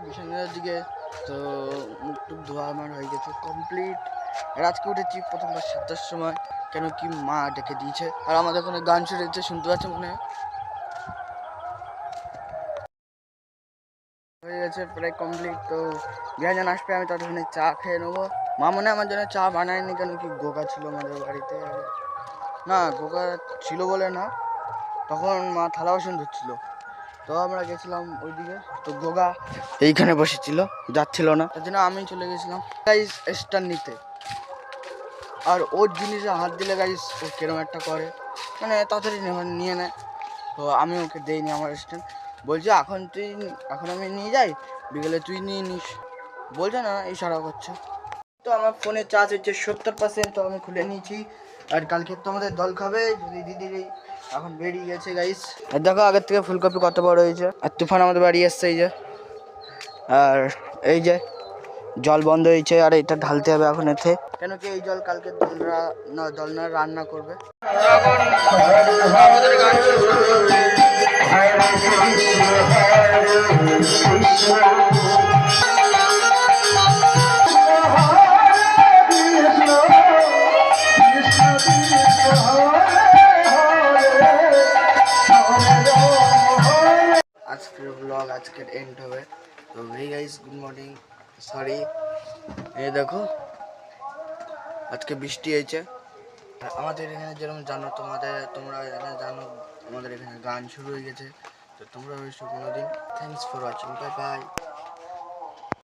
বিছানার দিকে তো মুখ টুক ধোয়া আমার হয়ে গেছে কমপ্লিট। আর আজকে উঠেছি প্রথমবার 7টার সময়, কেন কি মা ডেকে দিয়েছে। আর আমাদের ওখানে গান শুরু হয়েছে, শুনতে পাচ্ছে মনে হয়ে গেছে প্রায় কমপ্লিট। তো বিহাজান আসবে, আমি ততক্ষণে চা খেয়ে নেবো। মা মনে আমার জন্য চা বানায়নি, কেন কি গোগা ছিল আমাদের বাড়িতে। না গোগা ছিল বলে না, তখন মা থালা বাসন ধুচ্ছিল, তো আমরা গেছিলাম ওইদিকে। তো গোগা এইখানে বসেছিল, যাচ্ছিল না, তার জন্য আমি চলে গেছিলাম গাইস স্টার নিতে। আর ওর জিনিসে হাত দিলে গাইস ও কেরম একটা করে, মানে তাড়াতাড়ি নিয়ে নেয়। তো আমি ওকে দেইনি আমার স্ট্যান্ড, বলছে এখন আমি নিয়ে যাই, বিকেলে তুই নিয়ে নিস, বলছে না ইশারা করছে। তো আমার ফোনে চার্জ হচ্ছে 70%, তো আমি খুলে নিয়েছি। আর কালকে তো আমাদের দল খাবে, যদি দিদির এখন বেরিয়ে গেছে গাইস। আর দেখো আগের থেকে ফুলকপি কত বড় হয়েছে। আর তুফান আমাদের বাড়ি এসছে এই যে, আর এই যে জল বন্ধ হয়েছে, আর এটা ঢালতে হবে এখন এতে, কেন কি এই জল কালকে দলনা রান্না করবে। আজকের ব্লগ আজকের এন্ড হবে। তো very guys good morning, sorry. এই দেখো আজকে বৃষ্টি হয়েছে। আমাদের এখানে যেরকম জানো, তোমরা এখানে জানো আমাদের এখানে গান শুরু হয়ে গেছে। তো তোমরা হয়েছো কোনোদিন। Thanks for watching, bye bye.